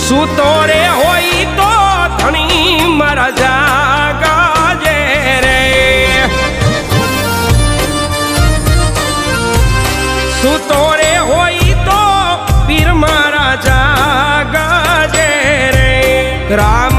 સૂતો રે હોય તો ધણી મારા જાગજે રે, સૂતો રે હોય તો પીર મારા જાગજે રે. રામ